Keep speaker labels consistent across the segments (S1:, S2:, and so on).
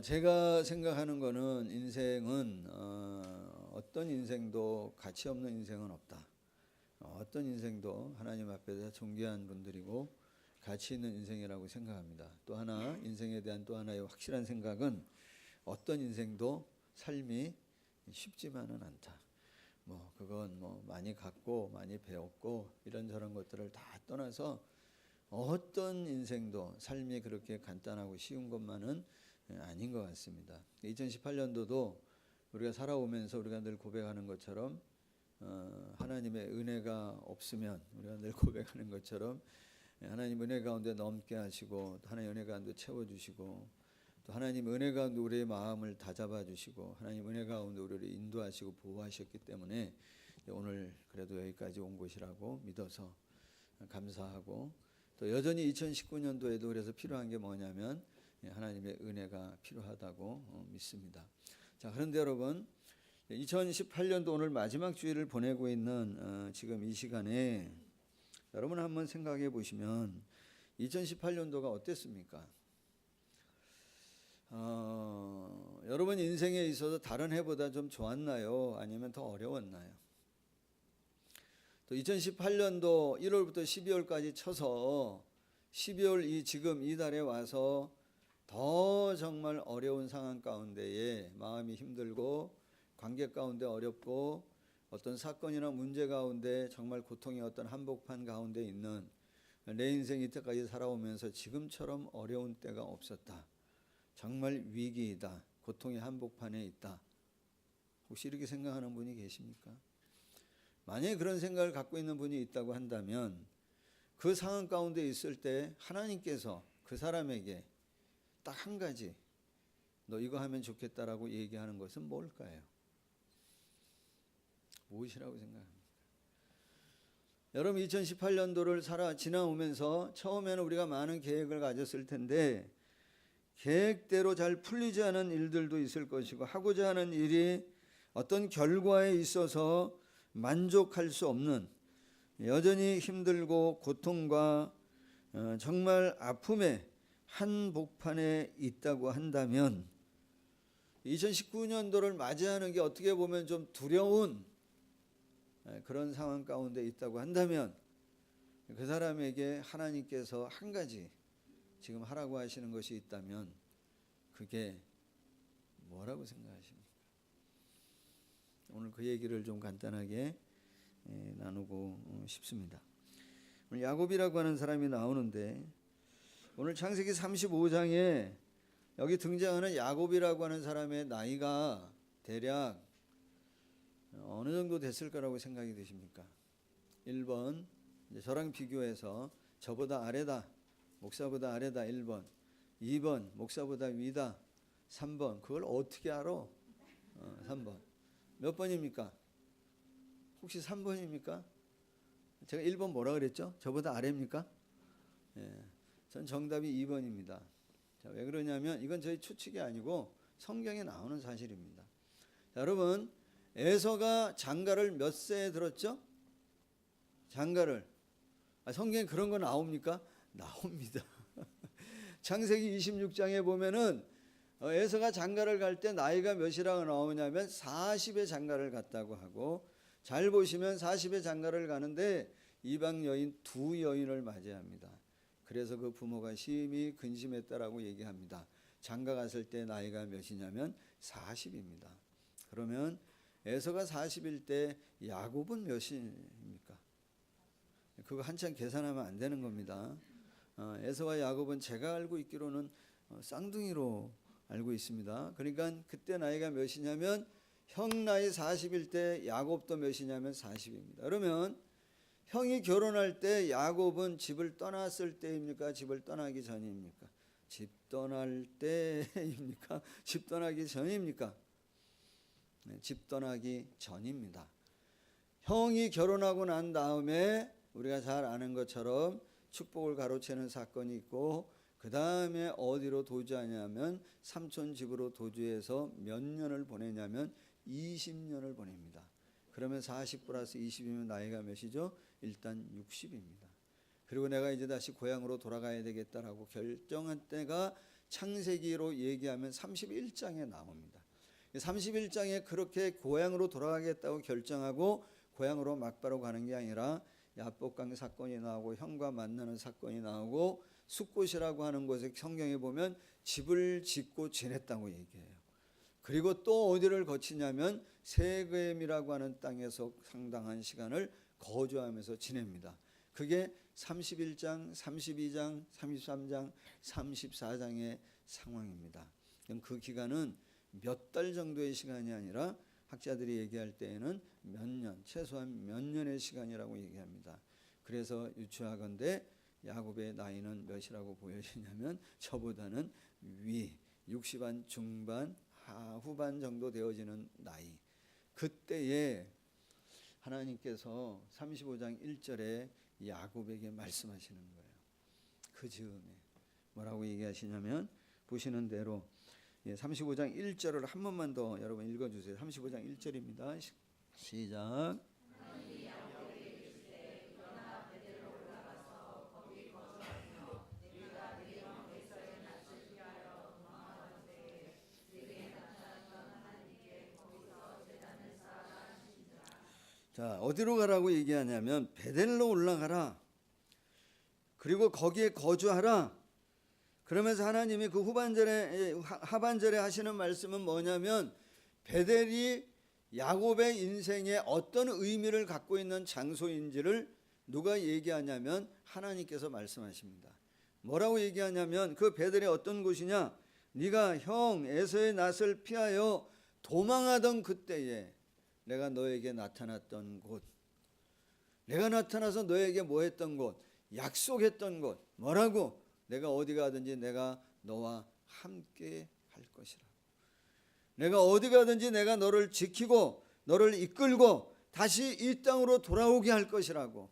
S1: 제가 생각하는 거는 인생은 어떤 인생도 가치 없는 인생은 없다. 어떤 인생도 하나님 앞에서 존귀한 분들이고 가치 있는 인생이라고 생각합니다. 또 하나 인생에 대한 또 하나의 확실한 생각은 어떤 인생도 삶이 쉽지만은 않다. 그건 많이 갖고 많이 배웠고 이런저런 것들을 다 떠나서 어떤 인생도 삶이 그렇게 간단하고 쉬운 것만은 아닌 것 같습니다. 2018년도도 우리가 살아오면서 우리가 늘 고백하는 것처럼 하나님의 은혜가 없으면 우리가 늘 고백하는 것처럼 하나님 은혜 가운데 넘게 하시고 또 하나님 은혜 가운데 채워주시고 또 하나님 은혜 가운데 우리의 마음을 다잡아 주시고 하나님 은혜 가운데 우리를 인도하시고 보호하셨기 때문에 오늘 그래도 여기까지 온 것이라고 믿어서 감사하고 또 여전히 2019년도에도 그래서 필요한 게 뭐냐면 하나님의 은혜가 필요하다고 믿습니다. 자, 그런데 여러분 2018년도 오늘 마지막 주일을 보내고 있는 지금 이 시간에 여러분 한번 생각해 보시면 2018년도가 어땠습니까? 여러분 인생에 있어서 다른 해보다 좀 좋았나요? 아니면 더 어려웠나요? 또 2018년도 1월부터 12월까지 쳐서 12월 지금 이 달에 와서 더 정말 어려운 상황 가운데에 마음이 힘들고 관계 가운데 어렵고 어떤 사건이나 문제 가운데 정말 고통의 어떤 한복판 가운데 있는 내 인생 이때까지 살아오면서 지금처럼 어려운 때가 없었다. 정말 위기이다. 고통의 한복판에 있다. 혹시 이렇게 생각하는 분이 계십니까? 만약에 그런 생각을 갖고 있는 분이 있다고 한다면 그 상황 가운데 있을 때 하나님께서 그 사람에게 딱 한 가지 너 이거 하면 좋겠다라고 얘기하는 것은 뭘까요? 무엇이라고 생각합니까? 여러분 2018년도를 지나오면서 처음에는 우리가 많은 계획을 가졌을 텐데 계획대로 잘 풀리지 않은 일들도 있을 것이고 하고자 하는 일이 어떤 결과에 있어서 만족할 수 없는 여전히 힘들고 고통과 정말 아픔의 한복판에 있다고 한다면 2019년도를 맞이하는 게 어떻게 보면 좀 두려운 그런 상황 가운데 있다고 한다면 그 사람에게 하나님께서 한 가지 지금 하라고 하시는 것이 있다면 그게 뭐라고 생각하십니까? 오늘 그 얘기를 좀 간단하게 나누고 싶습니다. 오늘 야곱이라고 하는 사람이 나오는데 오늘 창세기 35장에 여기 등장하는 야곱이라고 하는 사람의 나이가 대략 어느 정도 됐을 거라고 생각이 되십니까? 1번 저랑 비교해서 저보다 아래다, 목사보다 아래다 1번, 2번 목사보다 위다 3번. 그걸 어떻게 알아? 3번 몇 번입니까? 혹시 3번입니까? 제가 1번 뭐라 그랬죠? 저보다 아래입니까? 전 정답이 2번입니다. 자, 왜 그러냐면 이건 저희 추측이 아니고 성경에 나오는 사실입니다. 자, 여러분 에서가 장가를 몇 세에 들었죠? 장가를 성경에 그런 거 나옵니까? 나옵니다. 창세기 26장에 보면은 에서가 장가를 갈 때 나이가 몇이라고 나오냐면 40에 장가를 갔다고 하고 잘 보시면 40에 장가를 가는데 이방 여인 2여인을 맞이합니다. 그래서 그 부모가 심히 근심했다라고 얘기합니다. 장가 갔을 때 나이가 몇이냐면 40입니다. 그러면 에서가 40일 때 야곱은 몇입니까? 그거 한참 계산하면 안 되는 겁니다. 에서와 야곱은 제가 알고 있기로는 쌍둥이로 알고 있습니다. 그러니까 그때 나이가 몇이냐면 형 나이 40일 때 야곱도 몇이냐면 40입니다. 그러면 형이 결혼할 때 야곱은 집을 떠났을 때입니까? 집을 떠나기 전입니까? 집 떠날 때입니까? 집 떠나기 전입니까? 네, 집 떠나기 전입니다. 형이 결혼하고 난 다음에 우리가 잘 아는 것처럼 축복을 가로채는 사건이 있고 그 다음에 어디로 도주하냐면 삼촌 집으로 도주해서 몇 년을 보내냐면 20년을 보냅니다. 그러면 40 플러스 20이면 나이가 몇이죠? 일단 60입니다. 그리고 내가 이제 다시 고향으로 돌아가야 되겠다라고 결정한 때가 창세기로 얘기하면 31장에 나옵니다. 31장에 그렇게 고향으로 돌아가겠다고 결정하고 고향으로 막바로 가는 게 아니라 야복강 사건이 나오고 형과 만나는 사건이 나오고 숫곳이라고 하는 곳에 성경에 보면 집을 짓고 지냈다고 얘기해요. 그리고 또 어디를 거치냐면 세겜이라고 하는 땅에서 상당한 시간을 거주하면서 지냅니다. 그게 31장, 32장, 33장, 34장의 상황입니다. 그 기간은 몇 달 정도의 시간이 아니라 학자들이 얘기할 때에는 몇 년, 최소한 몇 년의 시간이라고 얘기합니다. 그래서 유추하건대 야곱의 나이는 몇이라고 보여지냐면 저보다는 위, 60한 중반, 후반 정도 되어지는 나이. 그때에 하나님께서 35장 1절에 야곱에게 말씀하시는 거예요. 그 즈음에 뭐라고 얘기하시냐면 보시는 대로 35장 1절을 한 번만 더 여러분 읽어주세요. 35장 1절입니다. 시작. 자, 어디로 가라고 얘기하냐면 베델로 올라가라. 그리고 거기에 거주하라. 그러면서 하나님이 그 하반절에 하시는 말씀은 뭐냐면 베델이 야곱의 인생에 어떤 의미를 갖고 있는 장소인지를 누가 얘기하냐면 하나님께서 말씀하십니다. 뭐라고 얘기하냐면 그 베델이 어떤 곳이냐? 네가 형 에서의 낯을 피하여 도망하던 그때에 내가 너에게 나타났던 곳, 내가 나타나서 너에게 뭐 했던 곳, 약속했던 곳, 뭐라고? 내가 어디 가든지 내가 너와 함께 할 것이라. 내가 어디 가든지 내가 너를 지키고 너를 이끌고 다시 이 땅으로 돌아오게 할 것이라고.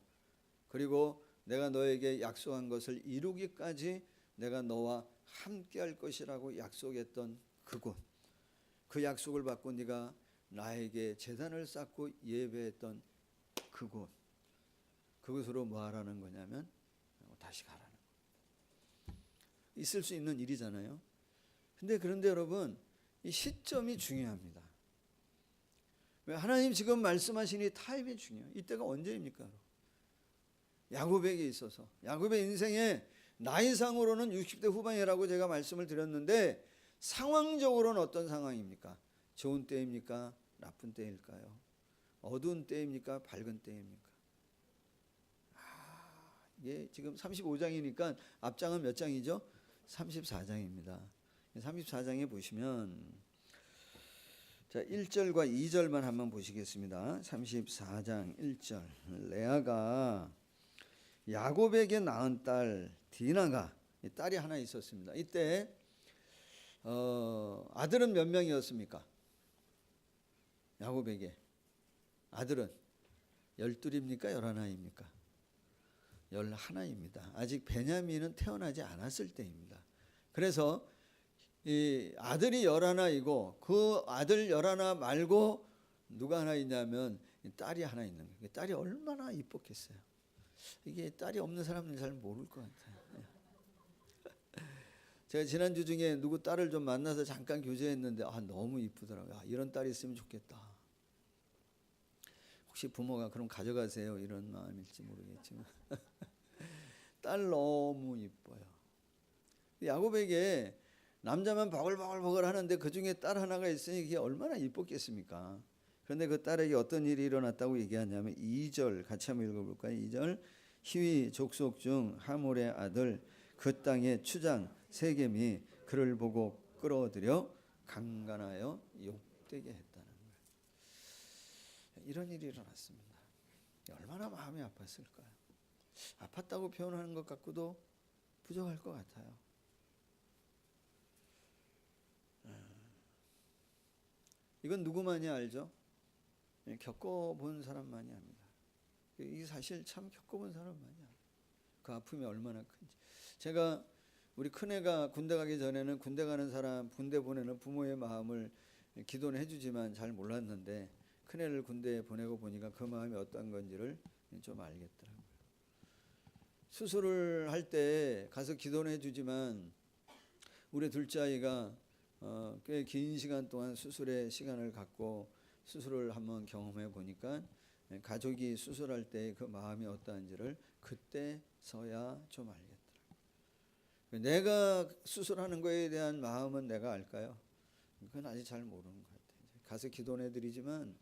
S1: 그리고 내가 너에게 약속한 것을 이루기까지 내가 너와 함께 할 것이라고 약속했던 그곳. 그 약속을 받고 네가 나에게 제단을 쌓고 예배했던 그곳. 그곳으로 뭐 하라는 거냐면 다시 가라는 거. 있을 수 있는 일이잖아요. 그런데 여러분 이 시점이 중요합니다. 왜 하나님 지금 말씀하시니 타임이 중요해요. 이때가 언제입니까? 야곱에게 있어서 야곱의 인생에 나이상으로는 60대 후반이라고 제가 말씀을 드렸는데 상황적으로는 어떤 상황입니까? 좋은 때입니까? 나쁜 때일까요? 어두운 때입니까? 밝은 때입니까? 이게 지금 35장이니까 앞장은 몇 장이죠? 34장입니다. 34장에 보시면 자 1절과 2절만 한번 보시겠습니다. 34장 1절 레아가 야곱에게 낳은 딸 디나가 딸이 하나 있었습니다. 이때 아들은 몇 명이었습니까? 야곱에게 아들은 12입니까? 11입니까? 11입니다. 아직 베냐민은 태어나지 않았을 때입니다. 그래서 이 아들이 11이고 그 아들 11 말고 누가 하나 있냐면 딸이 하나 있는 거예요. 딸이 얼마나 이뻤겠어요. 이게 딸이 없는 사람들은 잘 모를 것 같아요. 제가 지난주 중에 누구 딸을 좀 만나서 잠깐 교제했는데 너무 이쁘더라고요. 이런 딸이 있으면 좋겠다. 혹시 부모가 그럼 가져가세요 이런 마음일지 모르겠지만 딸 너무 이뻐요. 야곱에게 남자만 버글버글 하는데 그중에 딸 하나가 있으니 그게 얼마나 이뻤겠습니까? 그런데 그 딸에게 어떤 일이 일어났다고 얘기하냐면 2절 같이 한번 읽어볼까요? 2절 히위 족속 중 하몰의 아들 그 땅의 추장 세겜이 그를 보고 끌어들여 강간하여 욕되게 했다는 거예요. 이런 일이 일어났습니다. 얼마나 마음이 아팠을까요? 아팠다고 표현하는 것 같고도 부족할 것 같아요. 이건 누구만이 알죠? 겪어본 사람만이 압니다. 이 사실 참 겪어본 사람만이 알아요. 그 아픔이 얼마나 큰지. 제가 우리 큰애가 군대 가기 전에는 군대 가는 사람, 군대 보내는 부모의 마음을 기도는 해주지만 잘 몰랐는데 큰애를 군대에 보내고 보니까 그 마음이 어떤 건지를 좀 알겠더라고요. 수술을 할 때 가서 기도는 해주지만 우리 둘째 아이가 꽤 긴 시간 동안 수술의 시간을 갖고 수술을 한번 경험해 보니까 가족이 수술할 때 그 마음이 어떠한지를 그때서야 좀 알겠더라고요. 내가 수술하는 거에 대한 마음은 내가 알까요? 그건 아직 잘 모르는 것 같아요. 가서 기도해 드리지만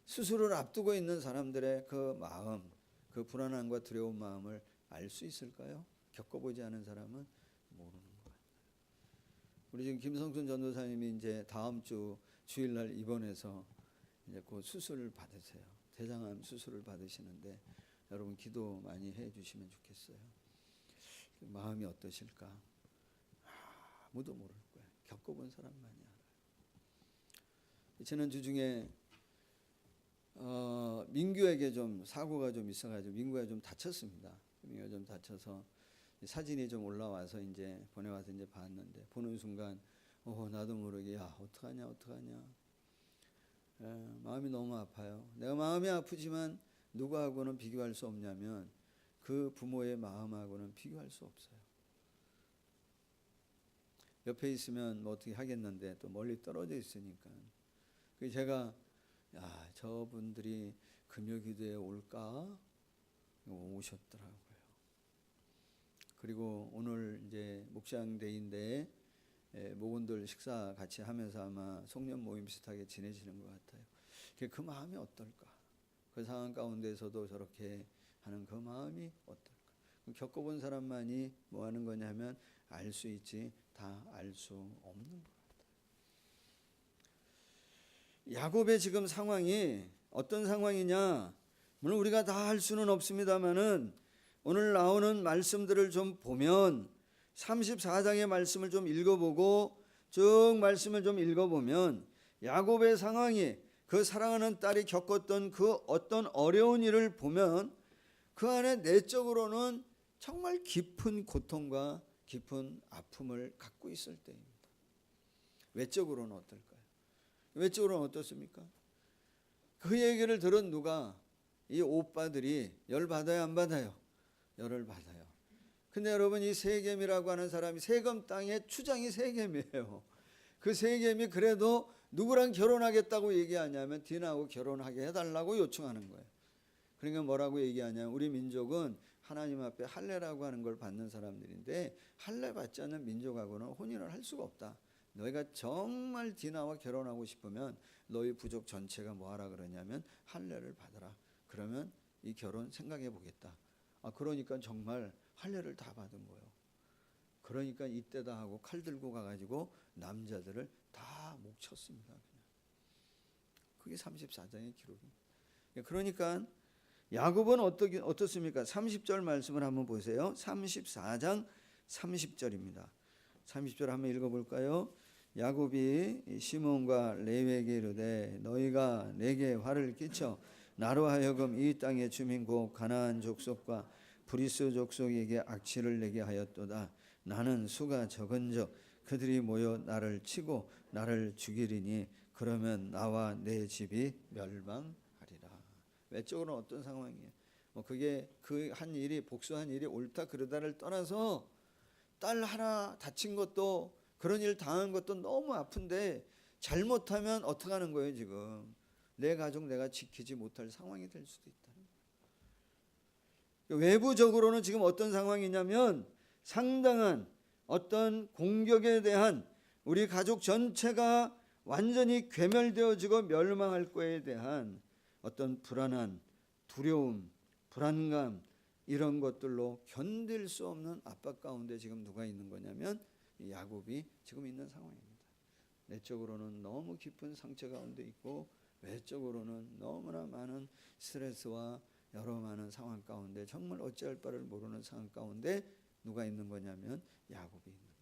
S1: 수술을 앞두고 있는 사람들의 그 마음, 그 불안함과 두려운 마음을 알 수 있을까요? 겪어보지 않은 사람은 모르는 것 같아요. 우리 지금 김성순 전도사님이 이제 다음 주 주일날 입원해서 이제 그 수술을 받으세요. 대장암 수술을 받으시는데 여러분 기도 많이 해주시면 좋겠어요. 마음이 어떠실까? 아무도 모를 거예요. 겪어본 사람만이 알아요. 지난주 중에 민규에게 좀 사고가 좀 있어가지고 민구가 좀 다쳤습니다. 민구가 좀 다쳐서 사진이 좀 올라와서 이제 보내와서 이제 봤는데 보는 순간 나도 모르게 야 어떡하냐 마음이 너무 아파요. 내가 마음이 아프지만 누구하고는 비교할 수 없냐면 그 부모의 마음하고는 비교할 수 없어요. 옆에 있으면 뭐 어떻게 하겠는데 또 멀리 떨어져 있으니까. 그래서 제가 저분들이 금요기도에 올까? 오셨더라고요. 그리고 오늘 이제 목장데이인데 목원들 식사 같이 하면서 아마 송년 모임 비슷하게 지내시는 것 같아요. 그 마음이 어떨까? 그 상황 가운데서도 저렇게 하는 그 마음이 어떨까? 겪어본 사람만이 뭐 하는 거냐면 알 수 있지 다 알 수 없는 것 같아요. 야곱의 지금 상황이 어떤 상황이냐? 물론 우리가 다 할 수는 없습니다만은 오늘 나오는 말씀들을 좀 보면 34장의 말씀을 좀 읽어보고 쭉 말씀을 좀 읽어보면 야곱의 상황이 그 사랑하는 딸이 겪었던 그 어떤 어려운 일을 보면 그 안에 내적으로는 정말 깊은 고통과 깊은 아픔을 갖고 있을 때입니다. 외적으로는 어떨까요? 외적으로는 어떻습니까? 그 얘기를 들은 누가 이 오빠들이 열 받아요 안 받아요? 열을 받아요. 근데 여러분 이 세겜이라고 하는 사람이 세겜 땅의 추장이 세겜이에요. 그 세겜이 그래도 누구랑 결혼하겠다고 얘기하냐면 디나하고 결혼하게 해달라고 요청하는 거예요. 그러니까 뭐라고 얘기하냐면 우리 민족은 하나님 앞에 할례라고 하는 걸 받는 사람들인데 할례 받지 않는 민족하고는 혼인을 할 수가 없다. 너희가 정말 디나와 결혼하고 싶으면 너희 부족 전체가 뭐하라 그러냐면 할례를 받아라. 그러면 이 결혼 생각해 보겠다. 그러니까 정말 할례를 다 받은 거예요. 그러니까 이때다 하고 칼 들고 가가지고 남자들을 다 목 쳤습니다. 그냥. 그게 34장의 기록입니다. 그러니까 야곱은 어떻습니까? 30절 말씀을 한번 보세요. 34장 30절입니다. 30절 한번 읽어볼까요? 야곱이 시몬과 레위에게 이르되 너희가 내게 화를 끼쳐 나로 하여금 이 땅의 주민 곧 가나안 족속과 브리스 족속에게 악취를 내게 하였도다. 나는 수가 적은즉 그들이 모여 나를 치고 나를 죽이리니 그러면 나와 내 집이 멸망하리라. 외적으로는 어떤 상황이에요? 그게 그 한 일이 복수한 일이 옳다 그르다를 떠나서 딸 하나 다친 것도 그런 일 당한 것도 너무 아픈데 잘못하면 어떡하는 거예요 지금? 내 가족 내가 지키지 못할 상황이 될 수도 있다는 거예요. 외부적으로는 지금 어떤 상황이냐면 상당한 어떤 공격에 대한 우리 가족 전체가 완전히 괴멸되어지고 멸망할 거에 대한 어떤 불안한 두려움, 불안감 이런 것들로 견딜 수 없는 압박 가운데 지금 누가 있는 거냐면 야곱이 지금 있는 상황입니다. 내적으로는 너무 깊은 상처 가운데 있고 외적으로는 너무나 많은 스트레스와 여러 많은 상황 가운데 정말 어찌할 바를 모르는 상황 가운데 누가 있는 거냐면 야곱이 있는 거예요.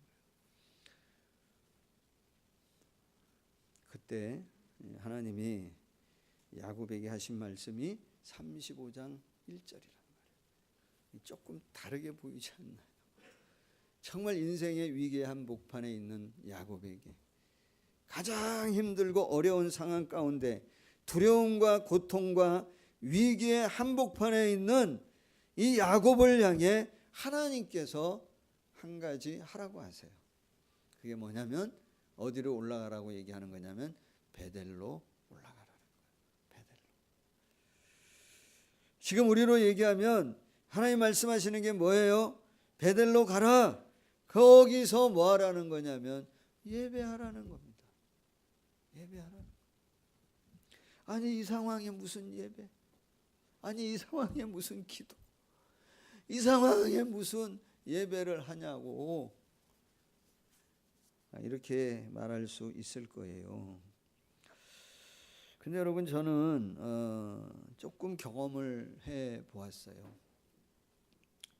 S1: 그때 하나님이 야곱에게 하신 말씀이 35장 1절이란 말이에요. 조금 다르게 보이지 않나요? 정말 인생의 위기의 한복판에 있는 야곱에게 가장 힘들고 어려운 상황 가운데 두려움과 고통과 위기의 한복판에 있는 이 야곱을 향해 하나님께서 한 가지 하라고 하세요. 그게 뭐냐면 어디로 올라가라고 얘기하는 거냐면 베델로 올라가라는 거예요. 베델로. 지금 우리로 얘기하면 하나님 말씀하시는 게 뭐예요? 베델로 가라. 거기서 뭐 하라는 거냐면 예배하라는 겁니다. 예배하라는 거예요. 아니 이 상황에 무슨 예배? 아니 이 상황에 무슨 기도? 이 상황에 무슨 예배를 하냐고 이렇게 말할 수 있을 거예요. 근데 여러분 저는 조금 경험을 해 보았어요.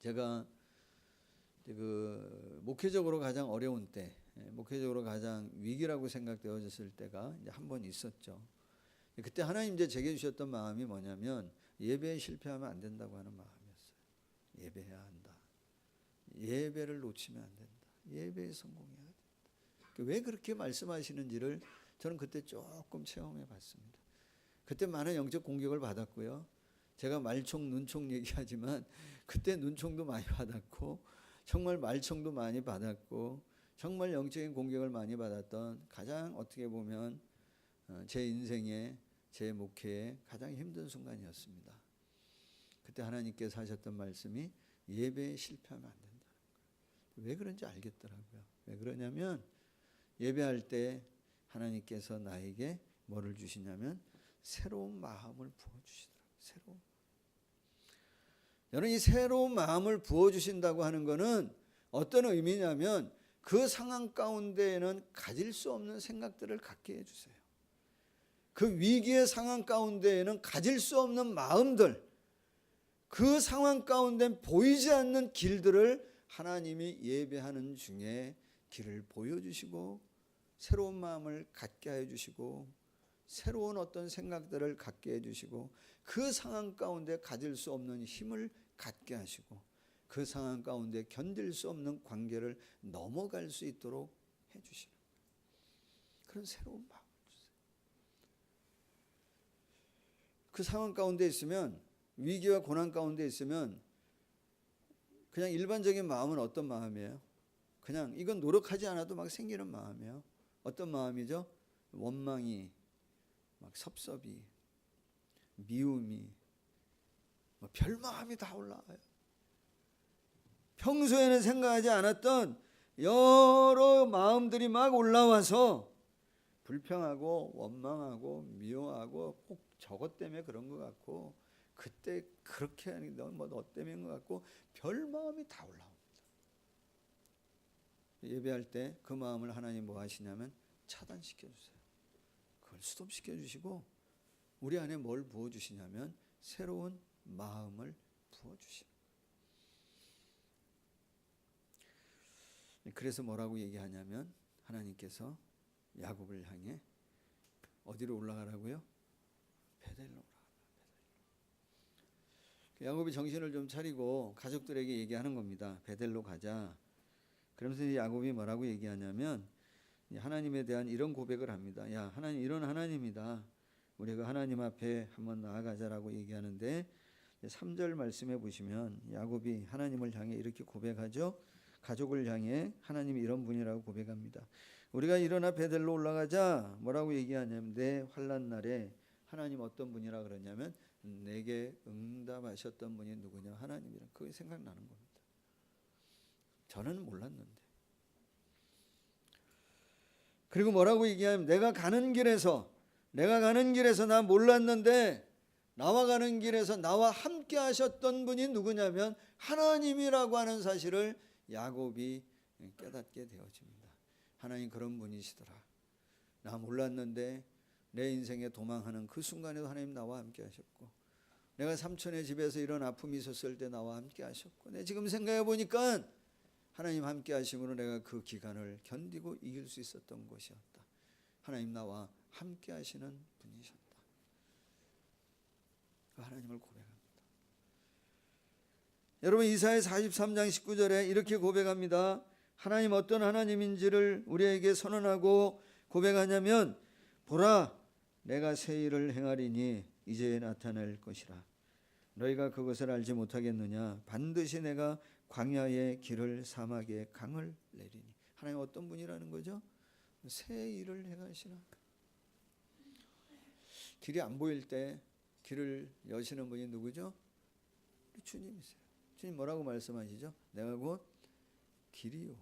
S1: 제가 그 목회적으로 가장 어려운 때, 목회적으로 가장 위기라고 생각되어졌을 때가 이제 한 번 있었죠. 그때 하나님 이제 제게 주셨던 마음이 뭐냐면 예배에 실패하면 안 된다고 하는 마음이었어요. 예배해야 한다. 예배를 놓치면 안 된다. 예배에 성공해야 된다. 왜 그렇게 말씀하시는지를 저는 그때 조금 체험해 봤습니다. 그때 많은 영적 공격을 받았고요. 제가 말총, 눈총 얘기하지만 그때 눈총도 많이 받았고 정말 말총도 많이 받았고 정말 영적인 공격을 많이 받았던 가장 어떻게 보면 제 인생에 제 목회에 가장 힘든 순간이었습니다. 그때 하나님께서 하셨던 말씀이 예배에 실패하면 안 된다는 거예요. 왜 그런지 알겠더라고요. 왜 그러냐면 예배할 때 하나님께서 나에게 뭐를 주시냐면 새로운 마음을 부어주시더라고요. 새로운. 여러분 이 새로운 마음을 부어주신다고 하는 것은 어떤 의미냐면 그 상황 가운데에는 가질 수 없는 생각들을 갖게 해주세요. 그 위기의 상황 가운데에는 가질 수 없는 마음들, 그 상황 가운데 보이지 않는 길들을 하나님이 예배하는 중에 길을 보여주시고 새로운 마음을 갖게 해주시고 새로운 어떤 생각들을 갖게 해주시고 그 상황 가운데 가질 수 없는 힘을 갖게 하시고 그 상황 가운데 견딜 수 없는 관계를 넘어갈 수 있도록 해주시는 그런 새로운 마음을 주세요. 그 상황 가운데 있으면 위기와 고난 가운데 있으면 그냥 일반적인 마음은 어떤 마음이에요? 그냥 이건 노력하지 않아도 막 생기는 마음이에요. 어떤 마음이죠? 원망이, 막 섭섭이, 미움이, 별 마음이 다 올라와요. 평소에는 생각하지 않았던 여러 마음들이 막 올라와서 불평하고 원망하고 미워하고 꼭 저것 때문에 그런 것 같고 그때 그렇게 하니 너 때문인 것 같고 별 마음이 다 올라옵니다. 예배할 때 그 마음을 하나님 뭐 하시냐면 차단시켜 주세요. 그걸 스톱시켜 주시고 우리 안에 뭘 부어 주시냐면 새로운 마음을 부어 주시는 거예요. 그래서 뭐라고 얘기하냐면 하나님께서 야곱을 향해 어디로 올라가라고요? 베델로 올라가라. 야곱이 정신을 좀 차리고 가족들에게 얘기하는 겁니다. 베델로 가자. 그러면서 야곱이 뭐라고 얘기하냐면 하나님에 대한 이런 고백을 합니다. 야, 하나님 이런 하나님이다. 우리가 하나님 앞에 한번 나아가자라고 얘기하는데 3절 말씀해 보시면 야곱이 하나님을 향해 이렇게 고백하죠. 가족을 향해 하나님이 이런 분이라고 고백합니다. 우리가 일어나 베델로 올라가자. 뭐라고 얘기하냐면 내 환난 날에 하나님 어떤 분이라 그러냐면 내게 응답하셨던 분이 누구냐? 하나님이라. 그게 생각나는 겁니다. 저는 몰랐는데. 그리고 뭐라고 얘기하면 내가 가는 길에서 나 몰랐는데 나와 가는 길에서 나와 함께 하셨던 분이 누구냐면 하나님이라고 하는 사실을 야곱이 깨닫게 되어집니다. 하나님 그런 분이시더라. 나 몰랐는데 내 인생에 도망하는 그 순간에도 하나님 나와 함께 하셨고 내가 삼촌의 집에서 이런 아픔이 있었을 때 나와 함께 하셨고 내 지금 생각해 보니까 하나님 함께 하심으로 내가 그 기간을 견디고 이길 수 있었던 것이었다. 하나님 나와 함께 하시는 분이셨다. 그 하나님을 고백합니다. 여러분 이사야 43장 19절에 이렇게 고백합니다. 하나님 어떤 하나님인지를 우리에게 선언하고 고백하냐면 보라 내가 새 일을 행하리니 이제 나타날 것이라. 너희가 그것을 알지 못하겠느냐. 반드시 내가 광야의 길을 사막의 강을 내리니. 하나님 어떤 분이라는 거죠? 새 일을 행하시나. 길이 안 보일 때 길을 여시는 분이 누구죠? 주님이세요. 주님 뭐라고 말씀하시죠? 내가 곧 길이요.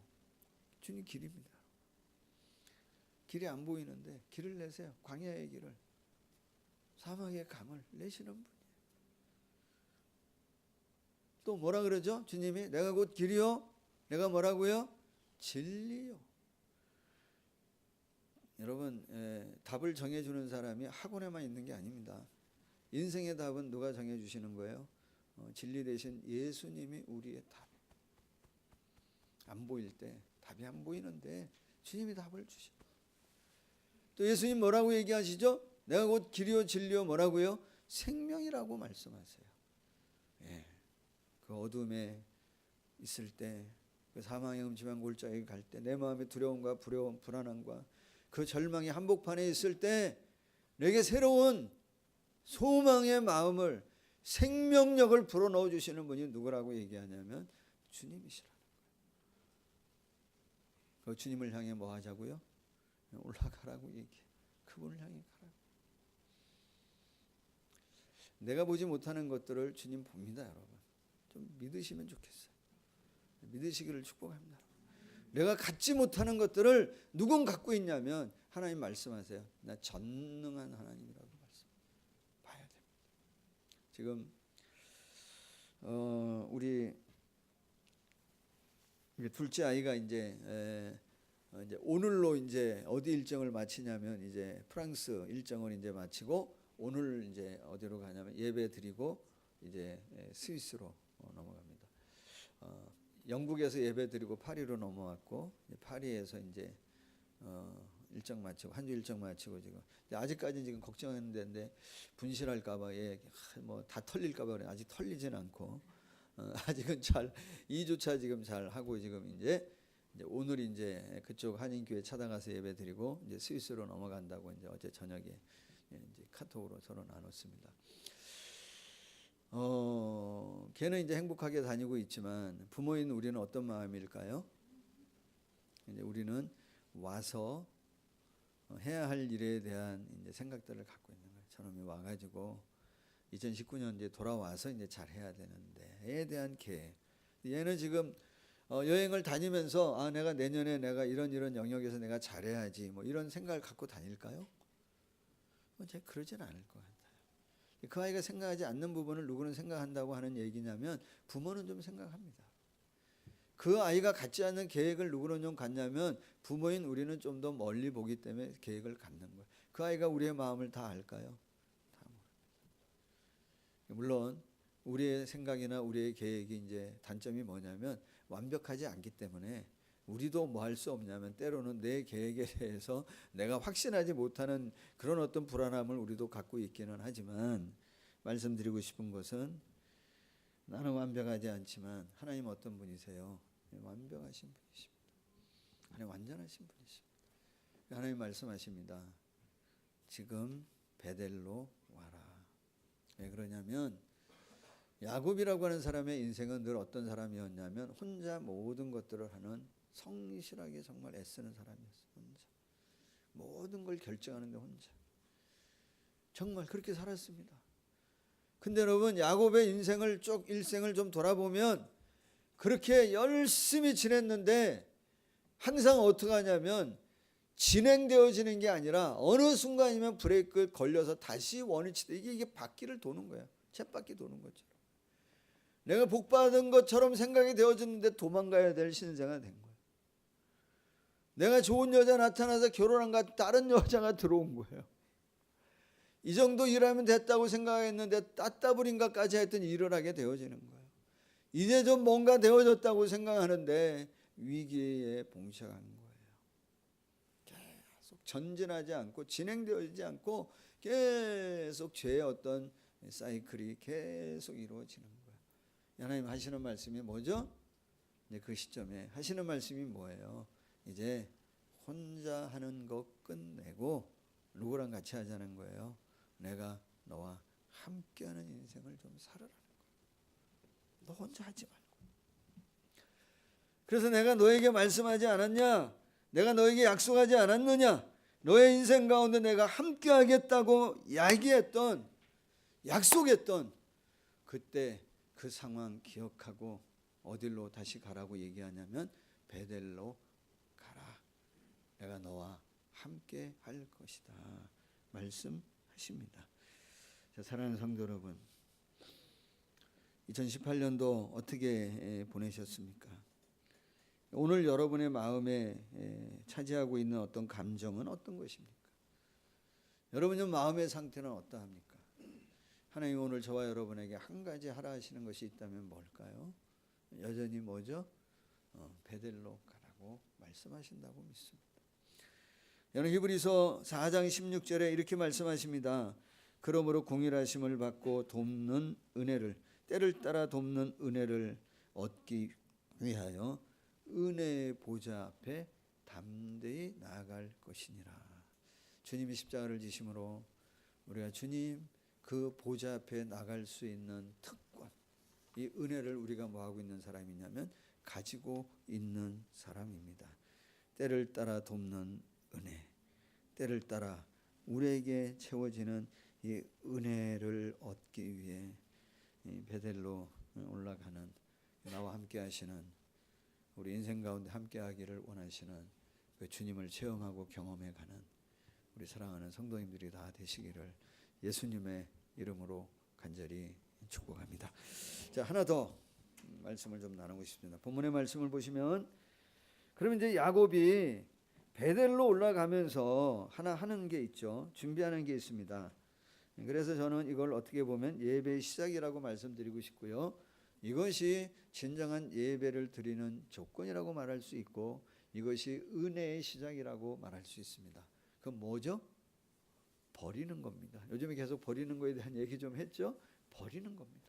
S1: 주님 길입니다. 길이 안 보이는데 길을 내세요. 광야의 길을, 사막의 강을 내시는 분이에요. 또 뭐라 그러죠? 주님이 내가 곧 길이요. 내가 뭐라고요? 진리요. 여러분, 답을 정해주는 사람이 학원에만 있는 게 아닙니다. 인생의 답은 누가 정해주시는 거예요? 진리 되신 예수님이 우리의 답. 안 보일 때, 답이 안 보이는데 주님이 답을 주십니다. 또 예수님 뭐라고 얘기하시죠? 내가 곧 길이요 진리요 뭐라고요? 생명이라고 말씀하세요. 예. 그 어둠에 있을 때, 그 사망의 음침한 골짜기 갈 때, 내 마음의 두려움과 불안함과 그 절망의 한복판에 있을 때 내게 새로운 소망의 마음을, 생명력을 불어넣어 주시는 분이 누구라고 얘기하냐면 주님이시라는 거예요. 그 주님을 향해 뭐 하자고요? 올라가라고 얘기해. 그분을 향해 가라고. 내가 보지 못하는 것들을 주님 봅니다, 여러분. 좀 믿으시면 좋겠어요. 믿으시기를 축복합니다. 내가 갖지 못하는 것들을 누군 갖고 있냐면 하나님 말씀하세요. 나 전능한 하나님이라고 말씀. 봐야 됩니다. 지금 우리 둘째 아이가 이제 오늘로 이제 어디 일정을 마치냐면 이제 프랑스 일정을 이제 마치고 오늘 이제 어디로 가냐면 예배 드리고 이제 스위스로 넘어갑니다. 영국에서 예배 드리고 파리로 넘어왔고 파리에서 이제 일정 마치고 한 주 일정 마치고 지금 아직까지 지금 걱정했는데 분실할까봐 뭐 다 털릴까봐 아직 털리진 않고 아직은 잘 2주차 지금 잘 하고 지금 이제 오늘 이제 그쪽 한인교회 찾아가서 예배 드리고 이제 스위스로 넘어간다고 이제 어제 저녁에 이제 카톡으로 서로 나눴습니다. 걔는 이제 행복하게 다니고 있지만 부모인 우리는 어떤 마음일까요? 이제 우리는 와서 해야 할 일에 대한 이제 생각들을 갖고 있는 거예요. 저놈이 와가지고 2019년 이제 돌아와서 이제 잘 해야 되는데에 대한 계획. 얘는 지금 여행을 다니면서 내가 내년에 내가 이런 영역에서 내가 잘해야지 뭐 이런 생각을 갖고 다닐까요? 제가 그러진 않을 것 같아요. 그 아이가 생각하지 않는 부분을 누구는 생각한다고 하는 얘기냐면 부모는 좀 생각합니다. 그 아이가 갖지 않는 계획을 누구는 좀 갖냐면 부모인 우리는 좀 더 멀리 보기 때문에 계획을 갖는 거예요. 그 아이가 우리의 마음을 다 알까요? 다 모릅니다. 물론 우리의 생각이나 우리의 계획이 이제 단점이 뭐냐면 완벽하지 않기 때문에 우리도 뭐 할 수 없냐면 때로는 내 계획에 대해서 내가 확신하지 못하는 그런 어떤 불안함을 우리도 갖고 있기는 하지만 말씀드리고 싶은 것은 나는 완벽하지 않지만 하나님 어떤 분이세요? 완벽하신 분이십니다. 하나님 완전하신 분이십니다. 하나님 말씀하십니다. 지금 베델로 와라. 왜 그러냐면 야곱이라고 하는 사람의 인생은 늘 어떤 사람이었냐면 혼자 모든 것들을 하는 성실하게 정말 애쓰는 사람이었어요. 혼자 모든 걸 결정하는데 혼자 정말 그렇게 살았습니다. 근데 여러분 야곱의 인생을 쭉 일생을 좀 돌아보면 그렇게 열심히 지냈는데 항상 어떻게 하냐면 진행되어지는 게 아니라 어느 순간이면 브레이크 걸려서 다시 원위치돼 이게 바퀴를 도는 거야. 쳇바퀴 도는 것처럼. 내가 복받은 것처럼 생각이 되어졌는데 도망가야 될 신세가 된 거예요. 내가 좋은 여자 나타나서 결혼한 것 다른 여자가 들어온 거예요. 이 정도 일하면 됐다고 생각했는데 따따블인가까지 하여튼 일을 하게 되어지는 거예요. 이제 좀 뭔가 되어졌다고 생각하는데 위기에 봉착한 거예요. 계속 전진하지 않고 진행되어지지 않고 계속 죄의 어떤 사이클이 계속 이루어지는 거예요. 하나님 하시는 말씀이 뭐죠? 이제 그 시점에 하시는 말씀이 뭐예요? 이제 혼자 하는 거 끝내고 누구랑 같이 하자는 거예요? 내가 너와 함께하는 인생을 좀 살아라는 거예요. 너 혼자 하지 말고. 그래서 내가 너에게 말씀하지 않았냐? 내가 너에게 약속하지 않았느냐? 너의 인생 가운데 내가 함께 하겠다고 야기했던, 약속했던 그때 그 상황 기억하고 어디로 다시 가라고 얘기하냐면 베델로 가라. 내가 너와 함께 할 것이다 말씀하십니다. 자, 사랑하는 성도 여러분, 2018년도 어떻게 보내셨습니까? 오늘 여러분의 마음에 차지하고 있는 어떤 감정은 어떤 것입니까? 여러분의 마음의 상태는 어떠합니까? 하나님 오늘 저와 여러분에게 한 가지 하라 하시는 것이 있다면 뭘까요? 여전히 뭐죠? 베델로 가라고 말씀하신다고 믿습니다. 여러분 히브리서 4장 16절에 이렇게 말씀하십니다. 그러므로 공일하심을 받고 돕는 은혜를, 때를 따라 돕는 은혜를 얻기 위하여 은혜의 보좌 앞에 담대히 나아갈 것이니라. 주님이 십자가를 지심으로 우리가 주님 그 보좌 앞에 나갈 수 있는 특권, 이 은혜를 우리가 뭐하고 있는 사람이냐면 가지고 있는 사람입니다. 때를 따라 돕는 은혜, 때를 따라 우리에게 채워지는 이 은혜를 얻기 위해 이 베델로 올라가는, 나와 함께 하시는, 우리 인생 가운데 함께 하기를 원하시는 그 주님을 체험하고 경험해 가는 우리 사랑하는 성도님들이 다 되시기를 예수님의 이름으로 간절히 축복합니다. 자, 하나 더 말씀을 좀 나누고 싶습니다. 본문의 말씀을 보시면, 그러면 이제 야곱이 베델로 올라가면서 하나 하는 게 있죠. 준비하는 게 있습니다. 그래서 저는 이걸 어떻게 보면 예배의 시작이라고 말씀드리고 싶고요. 이것이 진정한 예배를 드리는 조건이라고 말할 수 있고, 이것이 은혜의 시작이라고 말할 수 있습니다. 그건 뭐죠? 버리는 겁니다. 요즘에 계속 버리는 거에 대한 얘기 좀 했죠? 버리는 겁니다.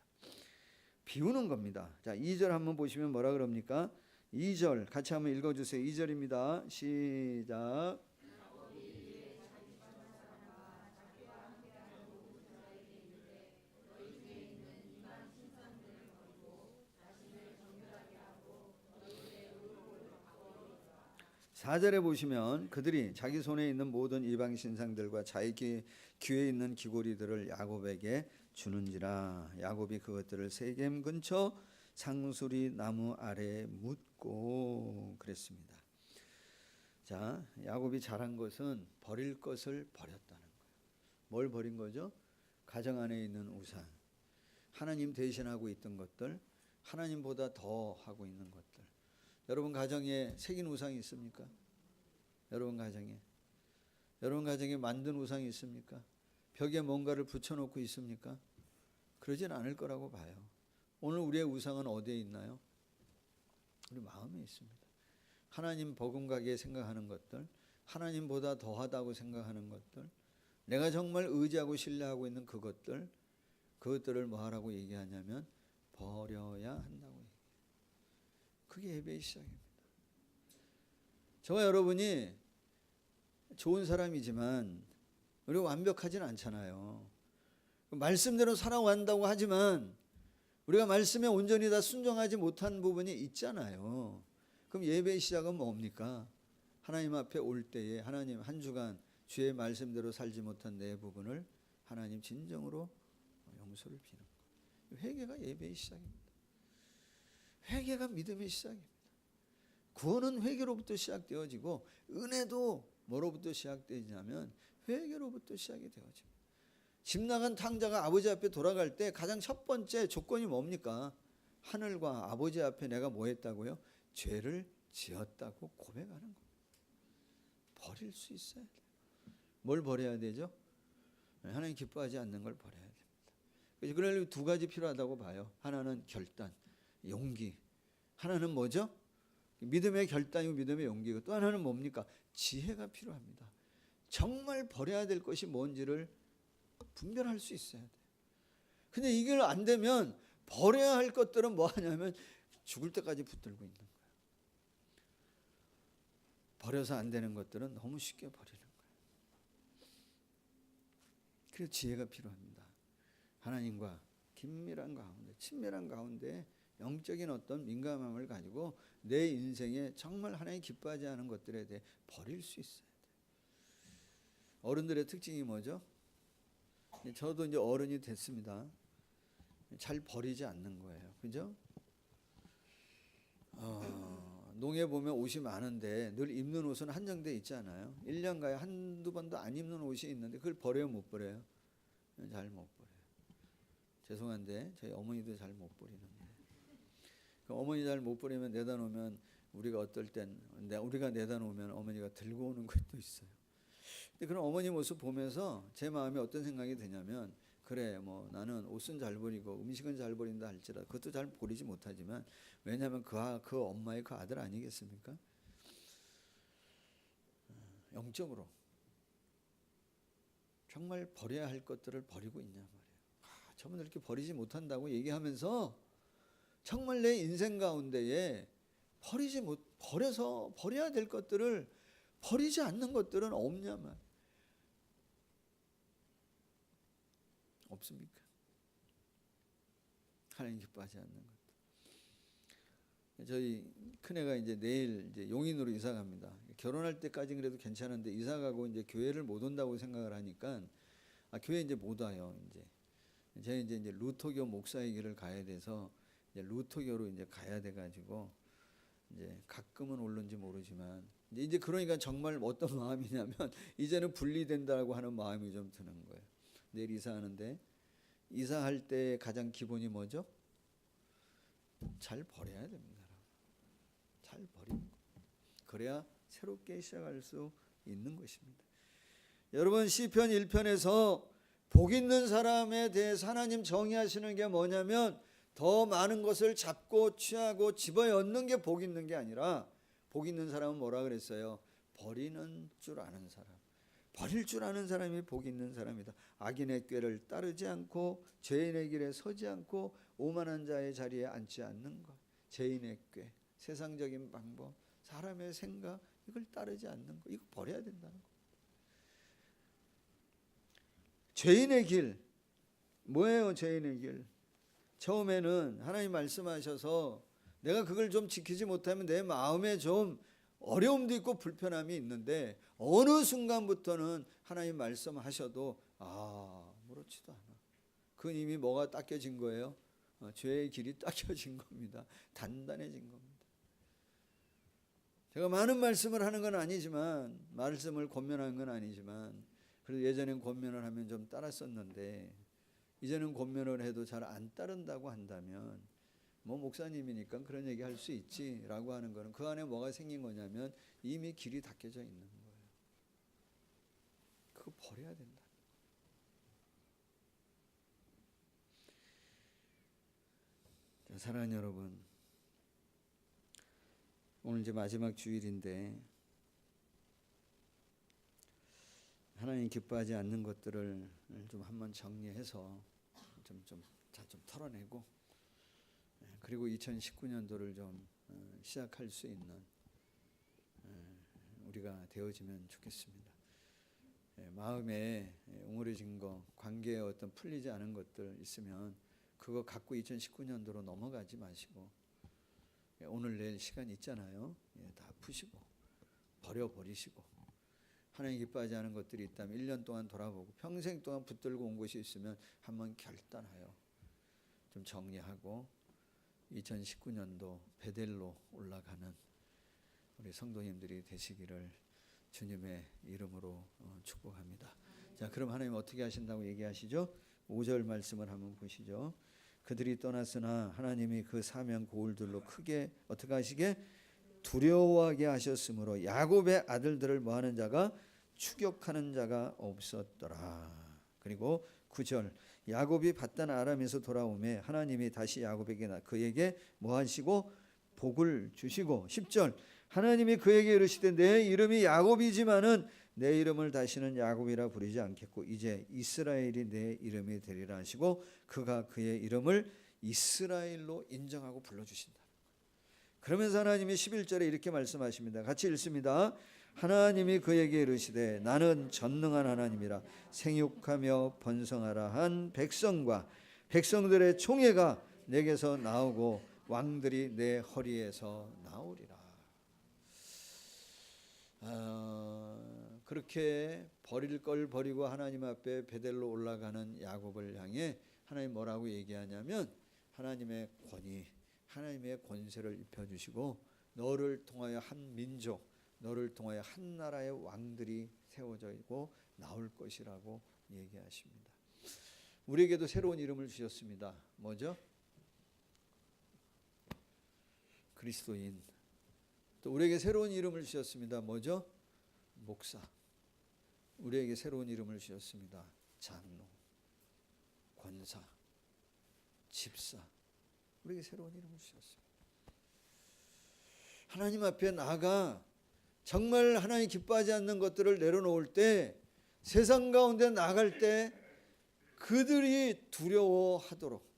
S1: 비우는 겁니다. 자, 2절 한번 보시면 뭐라 그럽니까? 2절 같이 한번 읽어주세요. 2절입니다. 시작. 사절에 보시면 그들이 자기 손에 있는 모든 이방 신상들과 자기 귀에 있는 귀고리들을 야곱에게 주는지라. 야곱이 그것들을 세겜 근처 상수리 나무 아래에 묻고 그랬습니다. 자, 야곱이 잘한 것은 버릴 것을 버렸다는 거예요. 뭘 버린 거죠? 가정 안에 있는 우상, 하나님 대신하고 있던 것들, 하나님보다 더 하고 있는 것들. 여러분 가정에 새긴 우상이 있습니까? 여러분 가정에 만든 우상이 있습니까? 벽에 뭔가를 붙여놓고 있습니까? 그러진 않을 거라고 봐요. 오늘 우리의 우상은 어디에 있나요? 우리 마음에 있습니다. 하나님 버금가게 생각하는 것들, 하나님보다 더하다고 생각하는 것들, 내가 정말 의지하고 신뢰하고 있는 그것들을 뭐 하라고 얘기하냐면 버려야 한다고 얘기해요. 그게 예배의 시작입니다. 저와 여러분이 좋은 사람이지만 우리가 완벽하진 않잖아요. 말씀대로 살아간다고 하지만 우리가 말씀에 온전히 다 순종하지 못한 부분이 있잖아요. 그럼 예배의 시작은 뭡니까? 하나님 앞에 올 때에 하나님 한 주간 주의 말씀대로 살지 못한 내 부분을 하나님 진정으로 용서를 비는 것. 회개가 예배의 시작입니다. 회개가 믿음의 시작입니다. 구원은 회개로부터 시작되어지고 은혜도 뭐로부터 시작되냐면 회개로부터 시작이 되어집니다. 집 나간 탕자가 아버지 앞에 돌아갈 때 가장 첫 번째 조건이 뭡니까? 하늘과 아버지 앞에 내가 뭐 했다고요? 죄를 지었다고 고백하는 겁니다. 버릴 수 있어야 돼요. 뭘 버려야 되죠? 하나님 기뻐하지 않는 걸 버려야 됩니다. 그러려면 두 가지 필요하다고 봐요. 하나는 결단, 용기. 하나는 뭐죠? 믿음의 결단이고 믿음의 용기고, 또 하나는 뭡니까? 지혜가 필요합니다. 정말 버려야 될 것이 뭔지를 분별할 수 있어야 돼요. 근데 이게 안 되면 버려야 할 것들은 뭐 하냐면 죽을 때까지 붙들고 있는 거예요. 버려서 안 되는 것들은 너무 쉽게 버리는 거예요. 그래서 지혜가 필요합니다. 하나님과 긴밀한 가운데, 친밀한 가운데 영적인 어떤 민감함을 가지고 내 인생에 정말 하나님 기뻐하지 않은 것들에 대해 버릴 수 있어야 돼. 어른들의 특징이 뭐죠? 저도 이제 어른이 됐습니다. 잘 버리지 않는 거예요. 그죠? 농에 보면 옷이 많은데 늘 입는 옷은 한정돼 있잖아요. 1년가에 한두 번도 안 입는 옷이 있는데 그걸 버려요, 못 버려요? 잘 못 버려요. 죄송한데 저희 어머니도 잘 못 버리는데. 어머니 잘 못 버리면 내다 놓으면 우리가 어떨 땐 우리가 내다 놓으면 어머니가 들고 오는 것도 있어요. 근데 그런 어머니 모습 보면서 제 마음에 어떤 생각이 드냐면, 그래 뭐 나는 옷은 잘 버리고 음식은 잘 버린다 할지라도 그것도 잘 버리지 못하지만, 왜냐하면 그 엄마의 그 아들 아니겠습니까? 영적으로 정말 버려야 할 것들을 버리고 있냐 말이에요. 저분들 이렇게 버리지 못한다고 얘기하면서 정말 내 인생 가운데에 버려야 될 것들을 버리지 않는 것들은 없냐 말. 없습니까? 하나님 기뻐하지 않는 것. 저희 큰애가 이제 내일 이제 용인으로 이사 갑니다. 결혼할 때까지는 그래도 괜찮은데 이사 가고 이제 교회를 못 온다고 생각을 하니까 교회 이제 못 와요. 제가 이제 루터교 목사의 길을 가야 돼서 이제 루터교로 이제 가야 돼 가지고 이제 가끔은 오는지 모르지만 이제 그러니까 정말 어떤 마음이냐면 이제는 분리된다고 하는 마음이 좀 드는 거예요. 내일 이사하는데 이사할 때 가장 기본이 뭐죠? 잘 버려야 됩니다. 잘 버리는 거. 그래야 새롭게 시작할 수 있는 것입니다. 여러분, 시편 1편에서 복 있는 사람에 대해서 하나님 정의하시는 게 뭐냐면, 더 많은 것을 잡고 취하고 집어넣는 게 복 있는 게 아니라, 복 있는 사람은 뭐라 그랬어요? 버리는 줄 아는 사람. 버릴 줄 아는 사람이 복 있는 사람이다. 악인의 꾀를 따르지 않고 죄인의 길에 서지 않고 오만한 자의 자리에 앉지 않는 것. 죄인의 꾀, 세상적인 방법, 사람의 생각, 이걸 따르지 않는 것. 이거 버려야 된다는 것. 죄인의 길, 뭐예요 죄인의 길? 처음에는 하나님 말씀하셔서 내가 그걸 좀 지키지 못하면 내 마음에 좀 어려움도 있고 불편함이 있는데, 어느 순간부터는 하나님 말씀하셔도 아무렇지도 않아. 그건 이미 뭐가 닦여진 거예요? 죄의 길이 닦여진 겁니다. 단단해진 겁니다. 제가 많은 말씀을 하는 건 아니지만, 말씀을 권면하는 건 아니지만, 그래도 예전엔 권면을 하면 좀 따랐었는데 이제는 권면을 해도 잘 안 따른다고 한다면 뭐 목사님이니까 그런 얘기 할 수 있지라고 하는 거는 그 안에 뭐가 생긴 거냐면 이미 길이 닦여져 있는 거예요. 그거 버려야 된다. 사랑하는 여러분, 오늘 이제 마지막 주일인데 하나님 기뻐하지 않는 것들을 좀 한번 정리해서 좀 털어내고, 그리고 2019년도를 좀 시작할 수 있는 우리가 되어지면 좋겠습니다. 마음에 웅얼해진 거, 관계에 어떤 풀리지 않은 것들 있으면 그거 갖고 2019년도로 넘어가지 마시고, 오늘 내일 시간 있잖아요. 다 푸시고 버려버리시고, 하나님 기뻐하지 않은 것들이 있다면 1년 동안 돌아보고 평생 동안 붙들고 온 것이 있으면 한번 결단하여 좀 정리하고 2019년도 베델로 올라가는 우리 성도님들이 되시기를 주님의 이름으로 축복합니다. 자, 그럼 하나님 어떻게 하신다고 얘기하시죠? 5절 말씀을 한번 보시죠. 그들이 떠났으나 하나님이 그 사명 고울들로 크게 어떻게 하시게? 두려워하게 하셨으므로 야곱의 아들들을 뭐하는 자가? 추격하는 자가 없었더라. 그리고 9절, 야곱이 밧단 아람에서 돌아오매 하나님이 다시 야곱에게 그에게 뭐하시고? 복을 주시고, 10절, 하나님이 그에게 이르시되 내 이름이 야곱이지만은 내 이름을 다시는 야곱이라 부르지 않겠고 이제 이스라엘이 내 이름이 되리라 하시고, 그가 그의 이름을 이스라엘로 인정하고 불러주신다. 그러면서 하나님이 11절에 이렇게 말씀하십니다. 같이 읽습니다. 하나님이 그에게 이르시되 나는 전능한 하나님이라 생육하며 번성하라 한 백성과 백성들의 총회가 내게서 나오고 왕들이 내 허리에서 나오리라. 그렇게 버릴 걸 버리고 하나님 앞에 베델로 올라가는 야곱을 향해 하나님 뭐라고 얘기하냐면 하나님의 권위, 하나님의 권세를 입혀주시고 너를 통하여 한 민족, 너를 통하여 한 나라의 왕들이 세워지고 나올 것이라고 얘기하십니다. 우리에게도 새로운 이름을 주셨습니다. 뭐죠? 그리스도인. 또 우리에게 새로운 이름을 주셨습니다. 뭐죠? 목사. 우리에게 새로운 이름을 주셨습니다. 장로, 권사, 집사. 우리에게 새로운 이름을 주셨습니다. 하나님 앞에 나아가 정말 하나님 기뻐하지 않는 것들을 내려놓을 때, 세상 가운데 나갈 때 그들이 두려워하도록,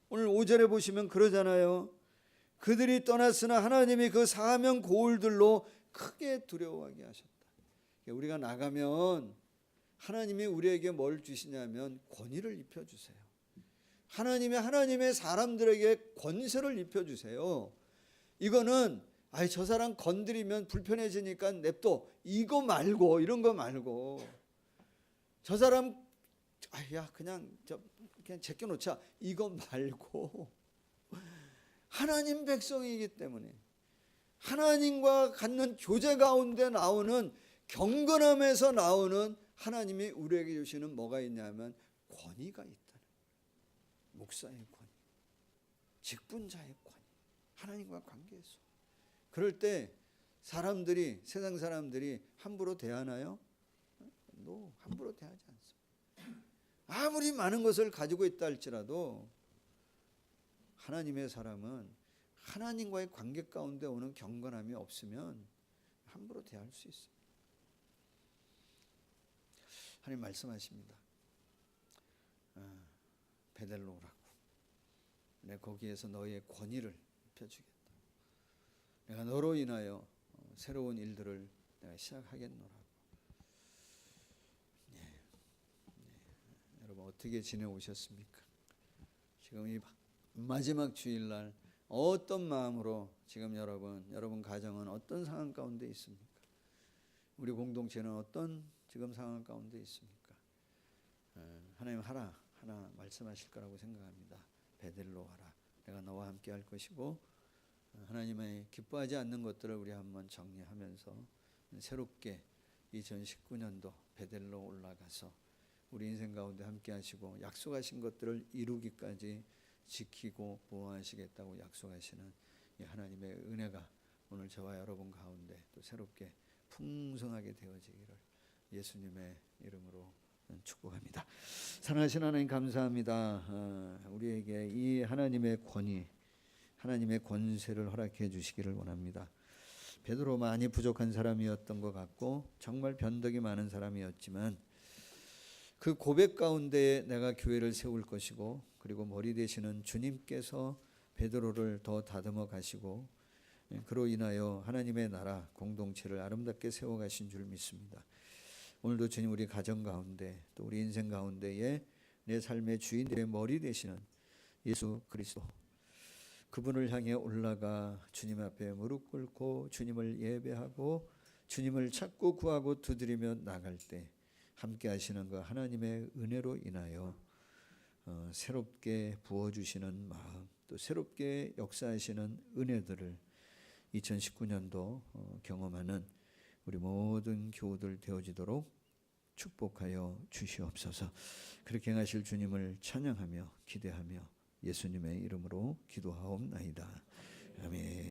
S1: 오늘 5절에 보시면 그러잖아요. 그들이 떠났으나 하나님이 그 사명 고울들로 크게 두려워하게 하셨다. 우리가 나가면 하나님이 우리에게 뭘 주시냐면 권위를 입혀주세요. 하나님의 사람들에게 권세를 입혀주세요. 이거는 저 사람 건드리면 불편해지니까 냅둬, 이거 말고, 이런 거 말고, 저 사람 그냥 제껴놓자, 이거 말고, 하나님 백성이기 때문에 하나님과 갖는 교제 가운데 나오는 경건함에서 나오는 하나님이 우리에게 주시는 뭐가 있냐면 권위가 있다는 거예요. 목사의 권위, 직분자의 권위, 하나님과 관계에서. 그럴 때 사람들이, 세상 사람들이 함부로 대하나요? 함부로 대하지 않습니다. 아무리 많은 것을 가지고 있다 할지라도 하나님의 사람은 하나님과의 관계 가운데 오는 경건함이 없으면 함부로 대할 수 있습니다. 하나님 말씀하십니다. 베델로 오라고. 내가 거기에서 너희의 권위를 입혀주겠다. 내가 너로 인하여 새로운 일들을 내가 시작하겠노라고. 여러분 어떻게 지내오셨습니까? 지금 이 마지막 주일날 어떤 마음으로 지금 여러분 가정은 어떤 상황 가운데 있습니까? 우리 공동체는 어떤 지금 상황 가운데 있습니까? 하나님 하나 말씀하실 거라고 생각합니다. 베델로 와라. 내가 너와 함께 할 것이고, 하나님의 기뻐하지 않는 것들을 우리 한번 정리하면서 새롭게 2019년도 베델로 올라가서 우리 인생 가운데 함께 하시고 약속하신 것들을 이루기까지 지키고 보호하시겠다고 약속하시는 이 하나님의 은혜가 오늘 저와 여러분 가운데 또 새롭게 풍성하게 되어지기를 예수님의 이름으로 축복합니다. 사랑하신 하나님 감사합니다. 우리에게 이 하나님의 권위, 하나님의 권세를 허락해 주시기를 원합니다. 베드로 많이 부족한 사람이었던 것 같고 정말 변덕이 많은 사람이었지만 그 고백 가운데 내가 교회를 세울 것이고, 그리고 머리 되시는 주님께서 베드로를 더 다듬어 가시고 그로 인하여 하나님의 나라 공동체를 아름답게 세워가신 줄 믿습니다. 오늘도 주님 우리 가정 가운데 또 우리 인생 가운데에 내 삶의 주인들의 머리 되시는 예수 그리스도, 그분을 향해 올라가 주님 앞에 무릎 꿇고 주님을 예배하고 주님을 찾고 구하고 두드리며 나갈 때 함께 하시는 그 하나님의 은혜로 인하여 새롭게 부어주시는 마음, 또 새롭게 역사하시는 은혜들을 2019년도 경험하는 우리 모든 교우들 되어지도록 축복하여 주시옵소서. 그렇게 행하실 주님을 찬양하며 기대하며 예수님의 이름으로 기도하옵나이다. 아멘.